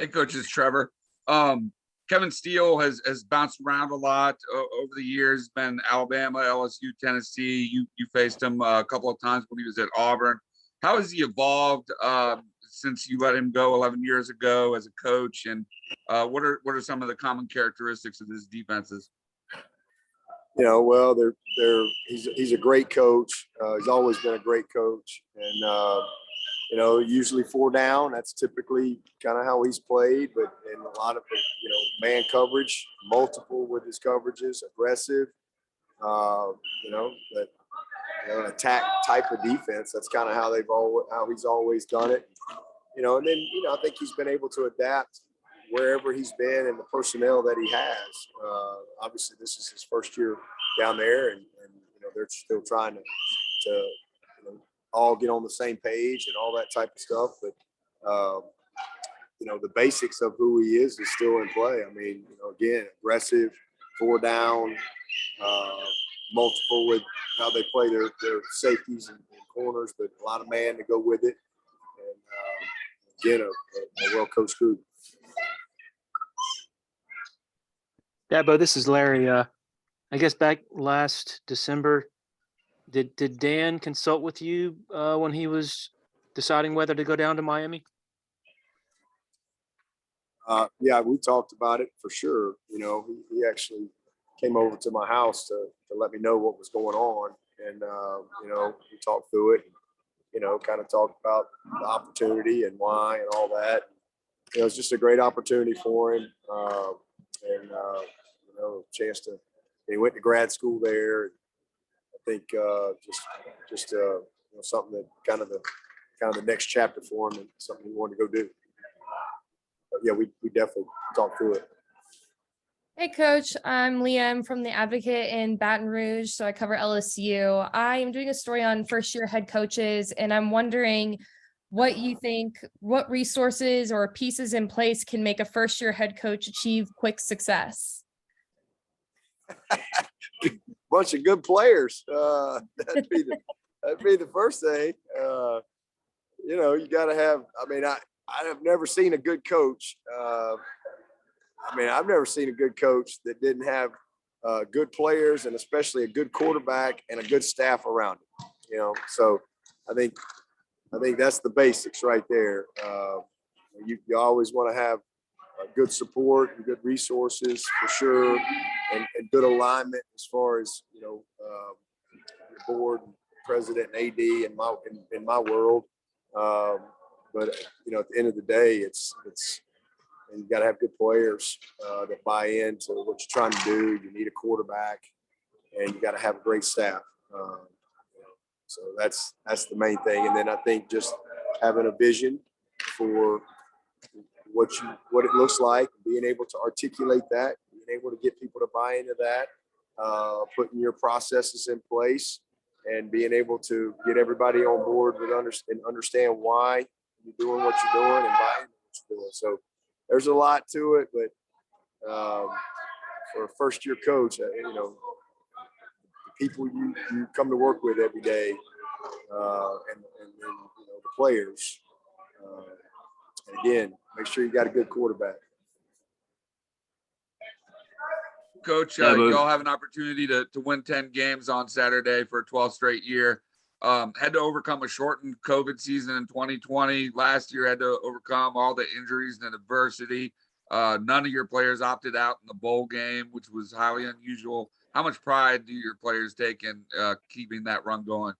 Hey, Coach, it's Trevor. Kevin Steele has bounced around a lot over the years. Been Alabama, LSU, Tennessee. You faced him a couple of times when he was at Auburn. How has he evolved since you let him go 11 years ago as a coach? And what are some of the common characteristics of his defenses? Well, he's a great coach. He's always been a great coach, and usually 4 down. That's typically kind of how he's played. But in a lot of man coverage, multiple with his coverages, aggressive. But attack type of defense. That's kind of how he's always done it. And then I think he's been able to adapt wherever he's been and the personnel that he has. Obviously, this is his first year down there, and they're still trying to all get on the same page and all that type of stuff. But the basics of who he is still in play. I mean, again, aggressive, 4 down, multiple with how they play their safeties and corners, but a lot of man to go with it. And again, a well-coached group. Dabo, this is Larry. I guess back last December, did Dan consult with you when he was deciding whether to go down to Miami? Yeah, we talked about it for sure. He actually came over to my house to let me know what was going on, and we talked through it. Kind of talked about the opportunity and why and all that. It was just a great opportunity for him, and a chance to. He went to grad school there. I think just something that kind of the next chapter for him, and something he wanted to go do. But yeah, we definitely talked through it. Hey, Coach, I'm Liam from The Advocate in Baton Rouge, so I cover LSU. I am doing a story on first-year head coaches, and I'm wondering what you think, what resources or pieces in place can make a first-year head coach achieve quick success? Bunch of good players. That'd be the first thing. You got to have. I mean, I have never seen a good coach. I've never seen a good coach that didn't have good players, and especially a good quarterback and a good staff around him. So I think that's the basics right there. You always want to have good support and good resources for sure, and good alignment as far as your board, president, and AD in my world. But at the end of the day, it's you got to have good players that buy into what you're trying to do. You need a quarterback, and you got to have a great staff. So that's the main thing. And then I think just having a vision for what it looks like, being able to articulate that, being able to get people to buy into that, putting your processes in place, and being able to get everybody on board with understand why you're doing what you're doing and buying what you're doing. So there's a lot to it, but for a first-year coach, the people you come to work with every day, and the players. And again, make sure you got a good quarterback. Coach, you all have an opportunity to win 10 games on Saturday for a 12th straight year. Had to overcome a shortened COVID season in 2020. Last year had to overcome all the injuries and adversity. None of your players opted out in the bowl game, which was highly unusual. How much pride do your players take in keeping that run going?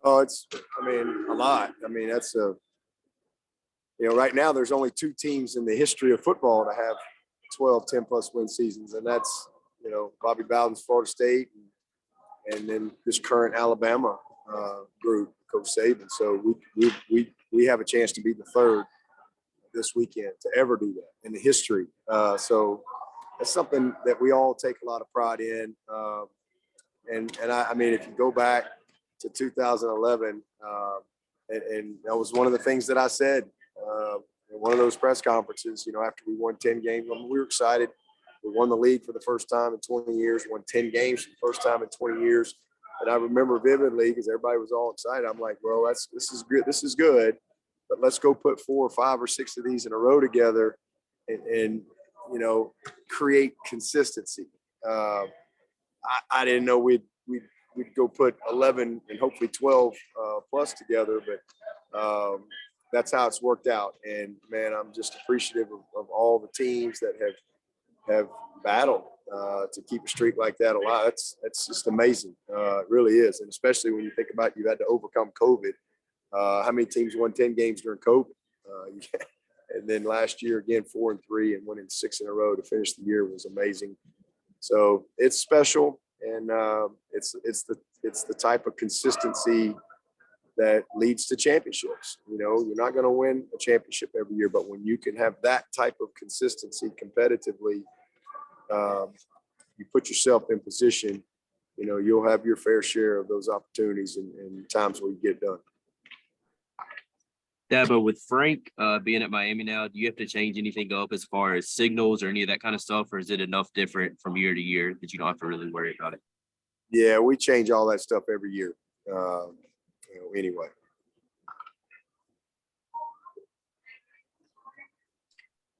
Oh, a lot. That's right now there's only 2 teams in the history of football to have 12 10-plus win seasons, and that's Bobby Bowden's Florida State, and then this current Alabama group, Coach Saban. So we have a chance to be the 3rd this weekend to ever do that in the history. So that's something that we all take a lot of pride in. And if you go back to 2011, and that was one of the things that I said in one of those press conferences, after we won 10 games. We were excited. We won the league for the first time in 20 years, won 10 games for the first time in 20 years. And I remember vividly, because everybody was all excited. I'm like, well, this is good. This is good. but let's go put 4 or 5 or 6 of these in a row together and create consistency. I didn't know we'd go put 11 and hopefully 12 plus together, but that's how it's worked out. And man, I'm just appreciative of all the teams that have battled to keep a streak like that alive. That's just amazing. It really is. And especially when you think about you had to overcome COVID. How many teams won 10 games during COVID? And then last year again, 4-3 and winning 6 in a row to finish the year was amazing. So it's special, and it's the type of consistency that leads to championships. You're not going to win a championship every year, but when you can have that type of consistency competitively, you put yourself in position. You'll have your fair share of those opportunities and times where you get done. Dabo, with Frank being at Miami now, do you have to change anything up as far as signals or any of that kind of stuff, or is it enough different from year to year that you don't have to really worry about it? Yeah, we change all that stuff every year. Anyway.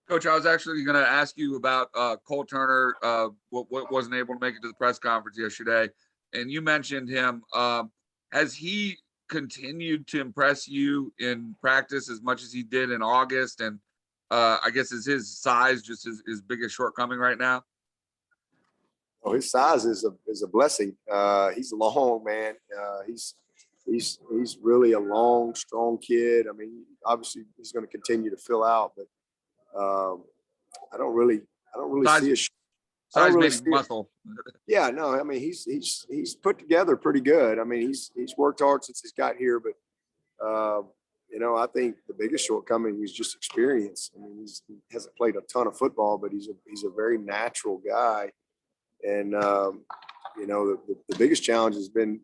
Coach, I was actually going to ask you about Cole Turner, what wasn't able to make it to the press conference yesterday, and you mentioned him. Has he continued to impress you in practice as much as he did in August? And I guess is his size just his biggest shortcoming right now? Oh, his size is a blessing. He's long, man. He's really a long, strong kid. I mean, obviously he's going to continue to fill out, but I don't really see a size really muscle. Yeah, no, I mean he's put together pretty good. I mean he's worked hard since he's got here, but I think the biggest shortcoming is just experience. I mean he hasn't played a ton of football, but he's a very natural guy, and the biggest challenge has been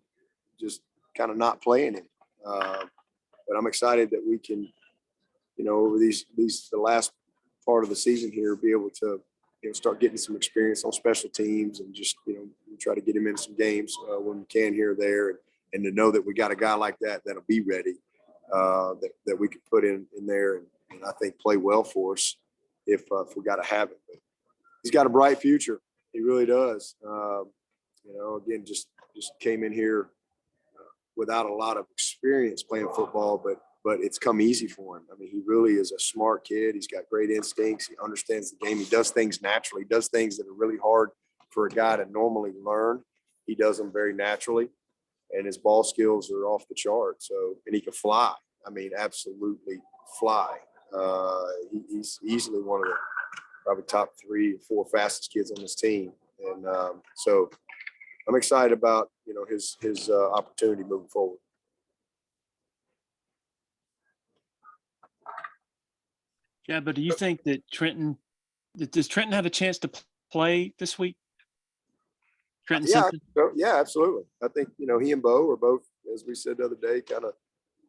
just kind of not playing him. But I'm excited that we can, over the last part of the season here, be able to start getting some experience on special teams and just try to get him in some games when we can here or there, and to know that we got a guy like that'll be ready, that we could put in there and I think play well for us if we got to have it. But he's got a bright future. He really does. Again, just came in here without a lot of experience playing football, but it's come easy for him. I mean, he really is a smart kid. He's got great instincts. He understands the game. He does things naturally. He does things that are really hard for a guy to normally learn. He does them very naturally, and his ball skills are off the chart. So, and he can fly. I mean, absolutely fly. He's easily one of the probably top 3 or 4 fastest kids on this team. And so I'm excited about, his opportunity moving forward. Yeah, but do you think that does Trenton have a chance to play this week? Trenton Simpson? Yeah, absolutely. I think, he and Bo are both, as we said the other day, kind of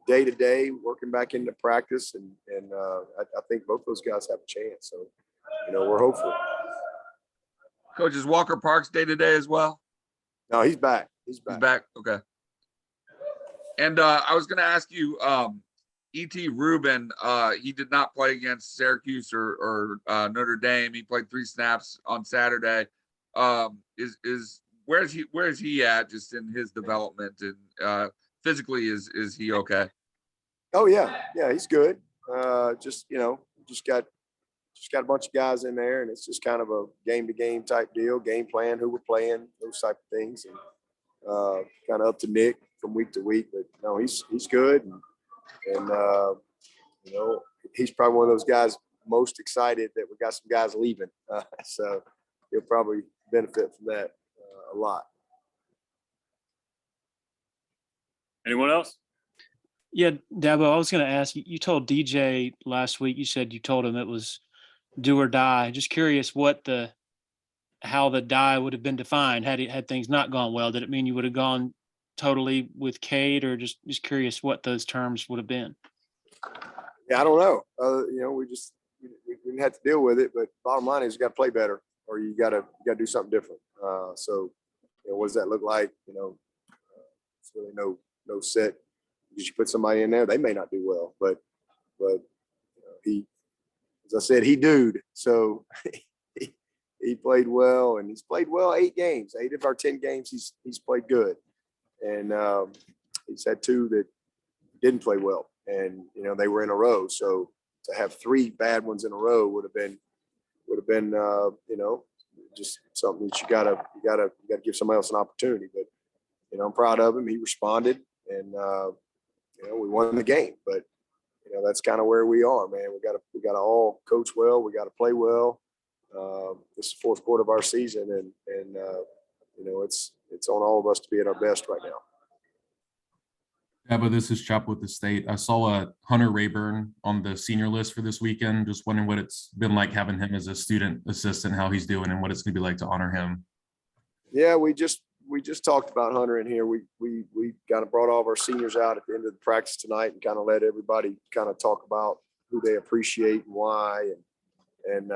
day to day working back into practice. And I think both those guys have a chance. So, we're hopeful. Coach, is Walker Parks day to day as well? No, he's back. He's back. Okay. And I was going to ask you, Etinosa Reuben, he did not play against Syracuse or Notre Dame. He played 3 snaps on Saturday. Where's he at just in his development, and physically is he okay? Oh yeah, he's good. Just got a bunch of guys in there, and it's just kind of a game to game type deal, game plan, who we're playing, those type of things, and kind of up to Nick from week to week. But no, he's good, and he's probably one of those guys most excited that we got some guys leaving, so he'll probably benefit from that a lot. Anyone else? Yeah, Dabo, I was going to ask you. You told DJ last week. You said you told him it was do or die. Just curious how the die would have been defined had things not gone well. Did it mean you would have gone totally with Cade, or just curious what those terms would have been? Yeah, I don't know. We didn't have to deal with it, but bottom line is you got to play better, or you got to do something different. So, what does that look like? It's really no set. You put somebody in there, they may not do well, but he, as I said, he dude. So he played well, and he's played well 8 games. 8 of our 10 games, he's played good. And he's had 2 that didn't play well, and they were in a row. So to have 3 bad ones in a row would have been just something that you gotta give somebody else an opportunity. But I'm proud of him. He responded, and we won the game. But that's kind of where we are, man. We got to all coach well. We got to play well. This is the 4th quarter of our season, and it's on all of us to be at our best right now. Yeah, but this is Chap with the state. I saw Hunter Rayburn on the senior list for this weekend. Just wondering what it's been like having him as a student assistant, how he's doing, and what it's going to be like to honor him. Yeah, we just talked about Hunter in here. We kind of brought all of our seniors out at the end of the practice tonight and kind of let everybody kind of talk about who they appreciate and why. And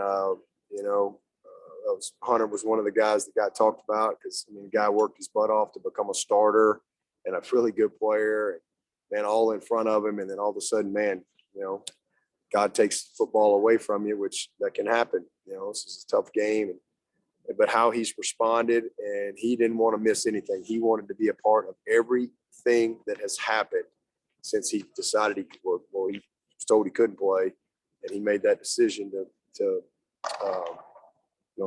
Hunter was one of the guys that got talked about because the guy worked his butt off to become a starter and a really good player, and all in front of him. And then all of a sudden, man, God takes football away from you, which that can happen. This is a tough game, but how he's responded, and he didn't want to miss anything. He wanted to be a part of everything that has happened since he decided he was told he couldn't play, and he made that decision to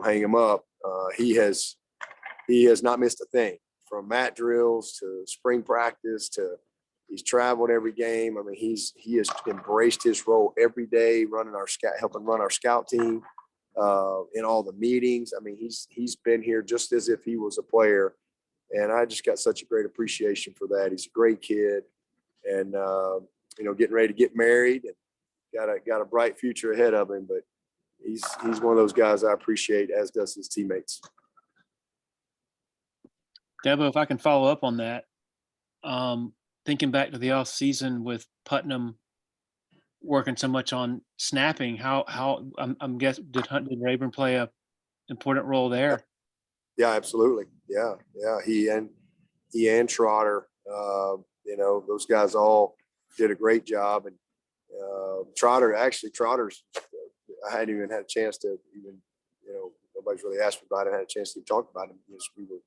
hang him up. He has not missed a thing, from mat drills to spring practice to he's traveled every game. I mean, he has embraced his role every day, helping run our scout team in all the meetings. I mean, he's been here just as if he was a player, and I just got such a great appreciation for that. He's a great kid, and getting ready to get married and got a bright future ahead of him. But he's one of those guys I appreciate, as does his teammates. Dabo, if I can follow up on that, thinking back to the off season with Putnam working so much on snapping, how I'm guessing did Rayburn play a important role there? Yeah, absolutely. Yeah. He and Trotter, those guys all did a great job. And Trotter's, I hadn't even had a chance to nobody's really asked me about it. I had a chance to talk about him because we were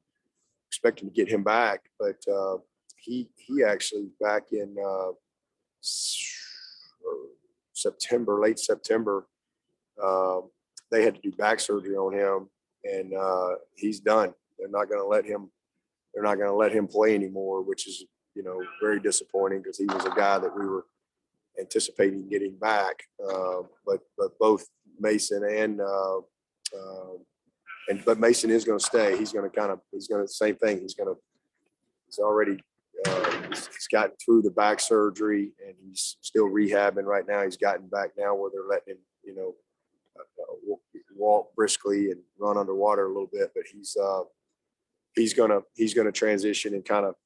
expecting to get him back, but he actually back in late September, they had to do back surgery on him, and he's done. They're not going to let him play anymore, which is very disappointing because he was a guy that we were anticipating getting back. But both Mason but Mason is going to stay. He's going to same thing. He's gotten through the back surgery, and he's still rehabbing right now. He's gotten back now where they're letting him, walk briskly and run underwater a little bit, but he's going to transition and kind of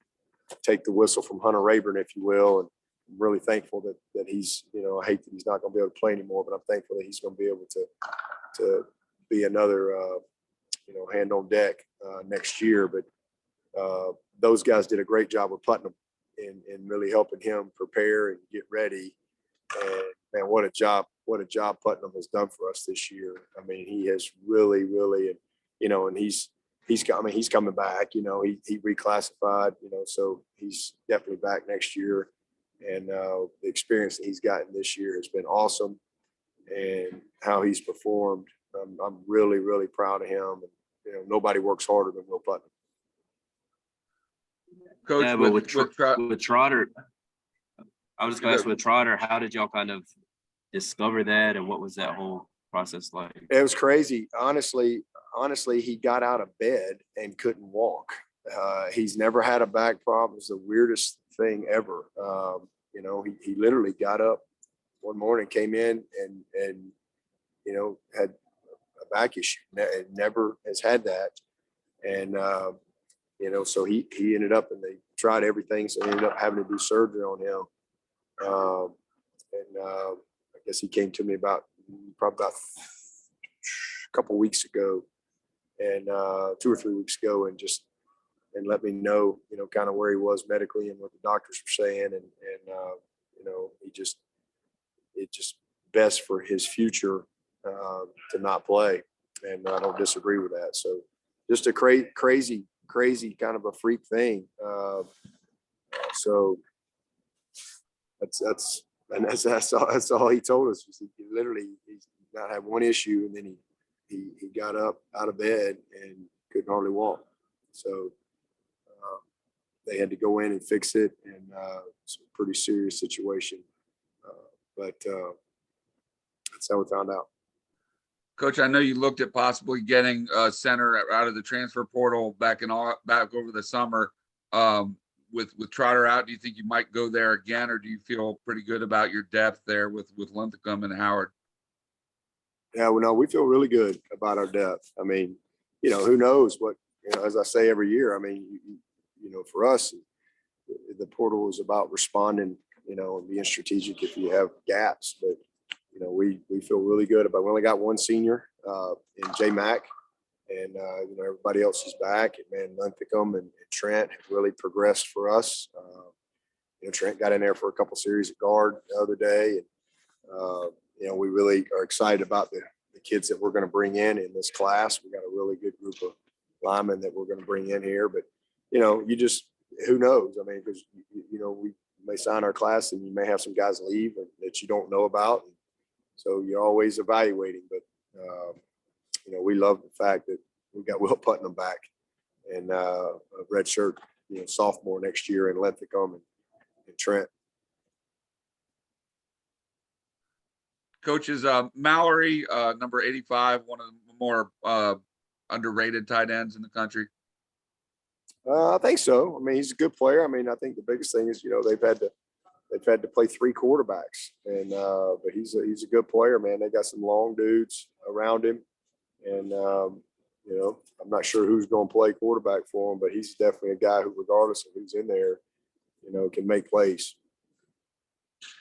take the whistle from Hunter Rayburn, if you will. And I'm really thankful that he's, I hate that he's not going to be able to play anymore, but I'm thankful that he's going to be able to be another, hand on deck next year. But those guys did a great job with Putnam in really helping him prepare and get ready. And man, what a job Putnam has done for us this year. I mean, he has really, and he's coming back. He reclassified, so he's definitely back next year. And the experience that he's gotten this year has been awesome, and how he's performed. I'm really, really proud of him. And, nobody works harder than Will Putnam. Coach, yeah, but with Trotter, I was just going to ask, with Trotter, how did y'all kind of discover that, and what was that whole process like? It was crazy. Honestly, he got out of bed and couldn't walk. He's never had a back problem. It's the weirdest thing ever. He literally got up one morning, came in and had a back issue. Never has had that. And, so he ended up, and they tried everything. So they ended up having to do surgery on him. I guess he came to me probably about a couple of weeks ago, and 2 or 3 weeks ago, and let me know, kind of where he was medically and what the doctors were saying. And he just it's just best for his future to not play. And I don't disagree with that. So just a crazy kind of a freak thing. So that's all he told us. He literally, he's not had one issue, and then he got up out of bed and couldn't hardly walk. So they had to go in and fix it, and it's a pretty serious situation. But that's how we found out. Coach, I know you looked at possibly getting a center out of the transfer portal back over the summer. With Trotter out, do you think you might go there again, or do you feel pretty good about your depth there with Linthicum and Howard? Yeah, well, no, we feel really good about our depth. I mean, who knows what, as I say every year, I mean, for us, the portal is about responding, and being strategic if you have gaps. But, we feel really good about, we only got one senior in J Mac, and, everybody else is back. And man, Linthicum and Trent have really progressed for us. Trent got in there for a couple series at guard the other day. And, we really are excited about the kids that we're going to bring in this class. We got a really good group of linemen that we're going to bring in here. But, you just, who knows? I mean, because, we may sign our class and you may have some guys leave that you don't know about. So you're always evaluating. But, we love the fact that we got Will Putnam back and a redshirt, sophomore next year in Linthicum and Trent. Coaches, Mallory, number 85, one of the more underrated tight ends in the country. I think so. I mean, he's a good player. I mean, I think the biggest thing is, they've had to play three quarterbacks, and but he's a good player, man. They got some long dudes around him, and I'm not sure who's going to play quarterback for him, but he's definitely a guy who, regardless of who's in there, can make plays.